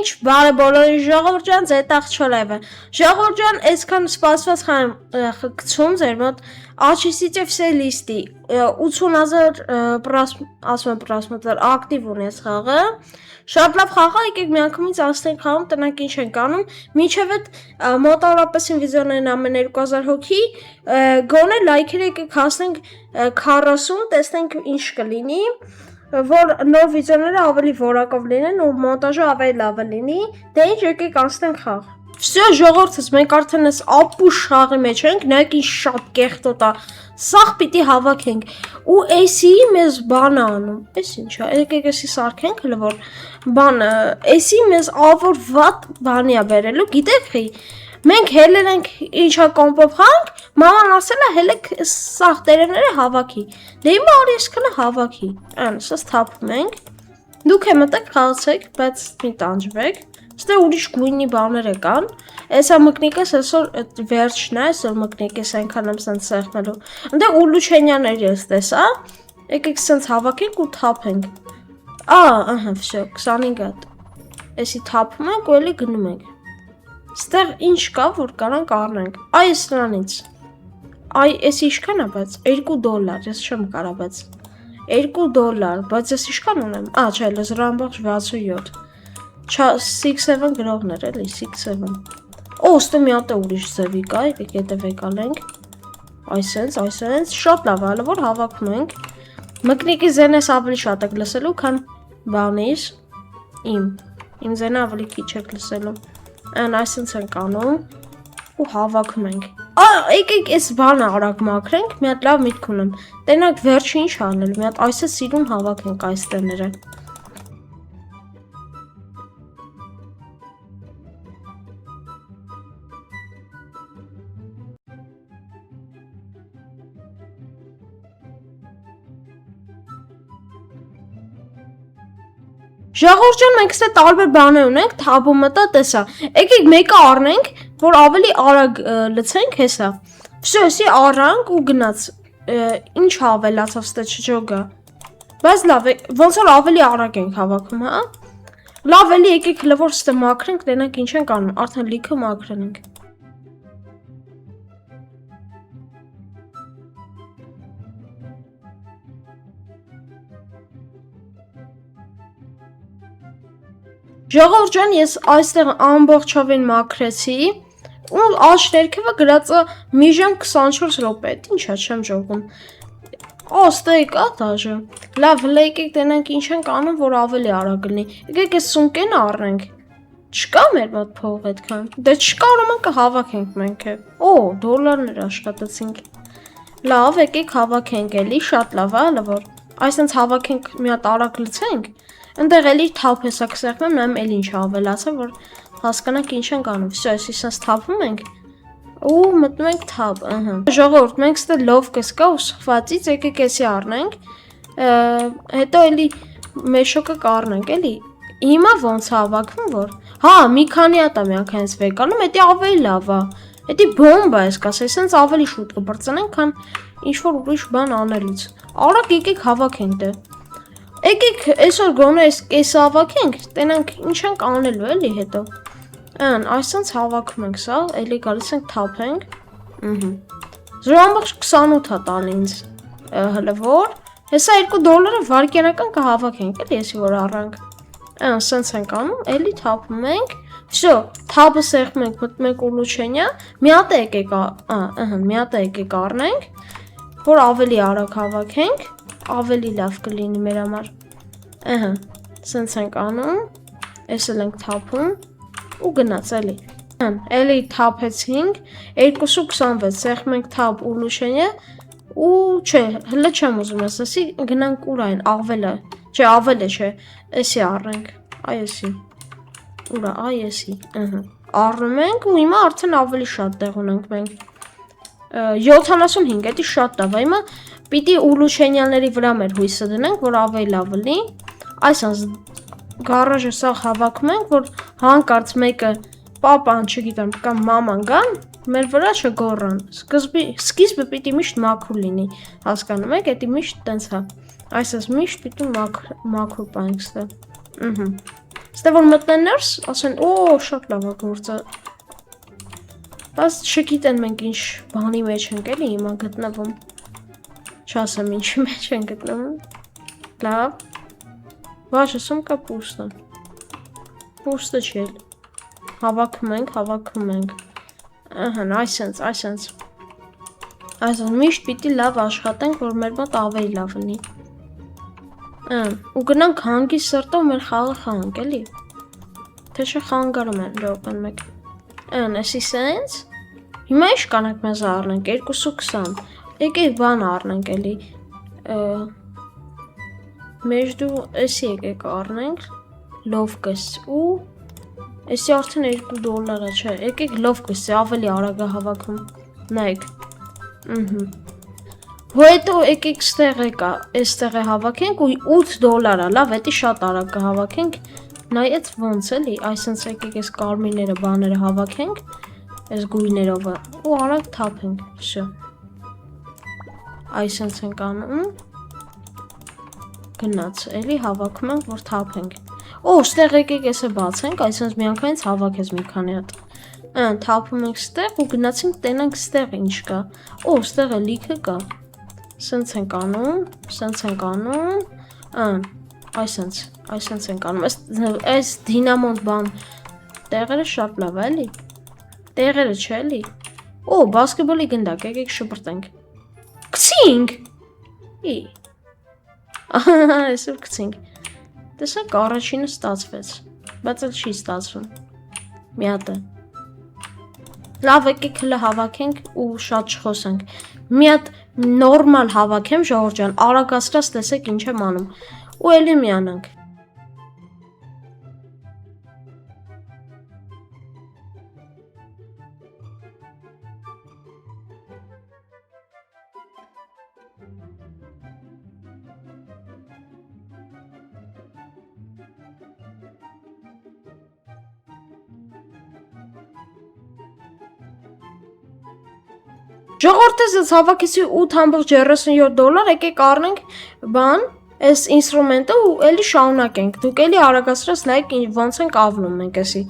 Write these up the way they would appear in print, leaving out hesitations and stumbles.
ինչ բարը բոլորի ժողովուրդ ջան, ձեր աղջոլայվը։ Ժողովուրդ ջան, այսքան սպասված խան գցում ձեր մոտ ԱՉՍ все լիստի 80,000 ասում եմ պրասմետր ակտիվ ունես խաղը։ Շատ լավ խաղ է, եկեք միանգամից անցնենք խաղում, տնանք ինչ ենք անում։ Մինչև այդ մոտավորապես վիդեոներն ամեն 2000 հոգի, գոնե լայքերը եկեք հասնենք 40, տեսնենք ինչ կլինի, որ նոր վիդեոները ավելի որակով լինեն ու մոնտաժը ավելի լավ լինի, դե ինչ եկեք անցնենք խաղ։ Всё, ժողովուրդս, մենք արդեն այս ապուշ խաղի մեջ ենք, նայեք ինչ շատ կեղտոտ է։ Սաղ պիտի հավաքենք ու AC-ի մեզ բան անում։ Էս ինչ է, եկեք էսի սարքենք, հələ որ բանը, AC-ի մեզ ավոր վատ բանի է բերելու, գիտեք խի։ Մենք հելել ենք ինչա կոմպով խանք, մաման ասել է հելեք սաղ տերևները հավաքի։ Դե հիմա արի ես քնա հավաքի։ Ան, սա թափում ենք։ Դուք է մտեք խաղացեք, բայց մի տանջվեք։ Ստե ուրիշ գույնի բաներ կան։ Էսա մկնիկես այսօր վերջն է, այսօր մկնիկես այնքան եմ սենց սեղմելու։ Ընդ ուլուչենյաններ ես տեսա։ Եկեք սենց հավաքենք ու թափենք։ Ահա, всё, 25 հատ։ Էսի թափում ենք ու էլի գնում ենք։ Ստեղ ինչ կա, որ կարանք առնենք։ Այ սրանից։ Այ էս ինչքան է, բայց $2, ես չեմ կարա, բայց $2, բայց ես ինչքան ունեմ։ Չէ, լզրամբողջ 67։ 6-7 գրողներ էլի, 6-7։ Ստե մի հատ է ուրիշ ձևի կա, եկեք հետևեք անենք։ Այսենց, շատ լավ է, որ հավաքում ենք։ Մկնիկի ձենես ավելի շատ եք լսելու, քան բանից իմ ձենը ավելի քիչ եք լսելու։ Այսենց ենք անում ու հավաքում ենք։ Եկեք այս բանը արագ մաքրենք, մի հատ լավ միտք ունեմ։ Տենակ վերջը ինչ անել, մի հատ այսը սիրուն հավաքենք այս տները։ Ժողովուրդ ջան, մենք ստե տարբեր բաներ ունենք, թափումը տա տեսա։ Եկեք մեկը առնենք, որ ավելի արագ լցենք, հեսա։ Всё, էսի առանք ու գնաց։ Ինչ ավելացավ ստե չջոգա։ Բայց լավ, ոնց որ ավելի արագ ենք հավաքում, հա։ Լավ, էլի եկեք հələ որ ստե մաքրենք, տենանք ինչ ենք անում, արդեն լիքը մաքրել ենք։ Ժողովուրդ ջան, ես այստեղ ամբողջովին մաքրեցի ու աջ ներքևը գրած է մի ժամ 24 րոպե, ինչ է, չեմ ժողում։ Ստե կա դաժե։ Լավ, հələ եկեք տենանք ինչ ենք անում, որ ավելի արագ լինի։ Եկեք այս սունկեն առնենք։ Չկա մեր մոտ փող այդքան։ Դե չկա, ուրեմն կհավաքենք մենք։ Դոլարներ աշխատեցինք։ Լավ, եկեք հավաքենք էլի, շատ լավ է, հələ որ այսպես հավաքենք մի հատ արագ լցենք։ Այնտեղ էլի թափ հեսա կսեղմեմ, նայեմ էլի ինչ ավելացա, որ հասկանանք ինչ ենք անում։ Всё, այսի սենց թափում ենք ու մտնում ենք թափ, Ժողովուրդ, մենք ստե լովկս կա ու սխվածից եկեք էսի առնենք, հետո էլի մեշոկը կառնենք, էլի։ Հիմա ոնց հավաքվում, որ։ Մի քանի հատ է միանգամից վեկանում, էդի ավելի լավ է։ Էդի բոմբա ես կասեի, սենց ավելի շուտ կբրծնենք, քան ինչ որ ուրիշ բան անելուց։ Արագ եկեք հավաքենք դե։ Եկեք այսօր գոնե այս հավաքենք, տենանք ինչ ենք անելու էլի հետո։ Այսպես հավաքում ենք սա, էլի գալիս ենք թափենք։ Զրամբողջ 28 հա տան ինձ։ Հələ որ, հեսա $2 վարկյանական կհավաքենք, էլի եսի որ առանք։ Սենց ենք անում, էլի թափում ենք։ Всё, թափը սեղմում ենք, մտնում ենք ուլուչենյա, մի հատ եկեք առնենք, որ ավելի արագ հավաքենք, ավելի լավ կլինի մեր համար։ Սենց ենք անում, ես էլ ենք թափում ու գնաց էլի։ Էլի թափեցինք, 2:26, սեղմում ենք թափ ուլուչենյա ու չէ, հələ չեմ ուզում ասի, գնանք ուր այն, ավելը, չէ, ավելը չէ, էսի առնենք, այսի, ուրա, այսի, առնում ենք ու հիմա արդեն ավելի շատ տեղ ունենք մենք, 75, էդի շատ լավ է, հիմա պիտի ուլուչենյանների վրա մեր հույսը դնենք, որ ավելի լավ լինի, այսպես գարաժը սա հավաքում ենք, որ հանկարծ մեկը պապան, չգիտեմ, կամ մաման գան, մեր վրա չգոռան, սկիզբը պիտի միշտ մաքուր լինի, հասկանում եք, էդի միշտ տենց հա, այսպես միշտ պիտի մաքուր պանք ստե, Ստե որ մտնեն ներս, ասեն, օ, շատ լավ է գործը։ Բայց չգիտեն մենք ինչ բանի մեջ ենք էլի հիմա գտնվում։ Չասեմ ինչի մեջ են գտնվում։ Լավ։ Ոչ, ասում կա պուստը։ Պուստը չի էլ։ Հավաքում ենք։ Ահա, այսենց։ Այսինքն միշտ պիտի լավ աշխատենք, որ մեր մոտ ավելի լավ լինի։ Ու գնանք հանգի սրտով մեր խաղը խաղանք, էլի։ Թե չէ խանգարում են րոպեն մեկ։ Էսի սենց։ Հիմա ինչ կանենք մեզ առնենք 2:20։ Եկեք բան առնենք էլի։ Մեջդու էսի եկեք առնենք լովկս ու էսի արդեն $2 է, չէ։ Եկեք լովկսը ավելի արագ է հավաքում։ Նայեք։ Հետո եկեք ստեղ եկա, այստեղ է հավաքենք ու $8 է, լավ, էդի շատ արագ կհավաքենք։ Նայեց ոնց էլի, այսինքն եկեք այս կարմիրները բաները հավաքենք, այս գույներով ու արագ թափենք, всё։ Այսինքն ենք անում։ Գնաց, էլի հավաքում ենք, որ թափենք։ Օ, ստեղ եկեք էսը բացենք, այսինքն միանգամից հավաքեց մի քանի հատ։ Թափում ենք ստեղ ու գնացինք տենանք ստեղ ինչ կա։ Օ, ստեղ է լիքը կա։ Սենց ենք անում, այսենց ենք անում, այս դինամոտ բան, տեղերը շատ լավ է, էլի, տեղերը չէ, էլի, օ, բասկետբոլի գնդակ, եկեք շպրտենք, կցինք, այսօր կցինք, տեսակ առաջինը ստացվեց, բայց էլ չի ստացվում, մի հատ է, լավ եկեք հլը հավաքենք ու շատ չխոսենք, մի հատ նորմալ հավաքեմ ժողովուրդ ջան, արագացրած տեսեք ինչ եմ անում ու էլի միանանք։ Ժողովուրդս ես հավաքեցի $8.37, եկեք առնենք բան, այս ինստրումենտը ու էլի շարունակենք, դուք էլի արագացրած նայեք ոնց ենք ավլում մենք էսի։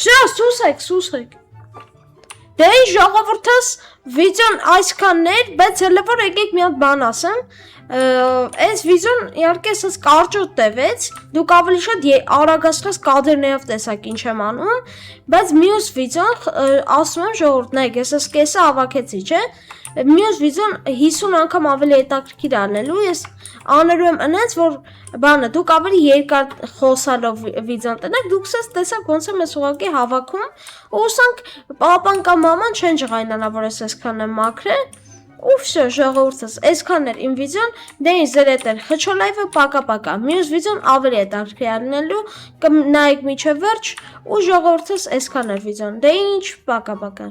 Всё, սուսեք։ Դե ժողովուրդս վիդեոն այսքանն էր, բայց հələ որ եկեք մի հատ բան ասեմ։ Այս վիդեոն իհարկե ասած կարճոտ տևեց, դուք ավելի շատ արագացրած կադրներով տեսաք ինչ եմ անում, բայց մյուս վիդեոն ասում եմ ժողովուրդ, նայեք, ես այս կեսը հավաքեցի, չէ՞։ Մյուս վիդեոն 50 անգամ ավելի հետաքրքիր անելու, ես անելու եմ այնց, որ բանը դուք ավելի երկար խոսալով վիդեոն տնեք, դուք տեսաք ոնց եմ ես ուղղակի հավաքում, ու ուսանք պապան կամ մաման չեն ջղայնանա, որ ես այսքան եմ մաքրել, ու всё, ժողովուրդս, այսքանն էր իմ վիդեոն, դե ինձ ձեր հետ էր Խչո լայվը, պակա, մյուս վիդեոն ավելի հետաքրքիր անելու, կնայեք մինչև վերջ, ու ժողովուրդս այսքան էր վիդեոն, դե ինչ, պակա։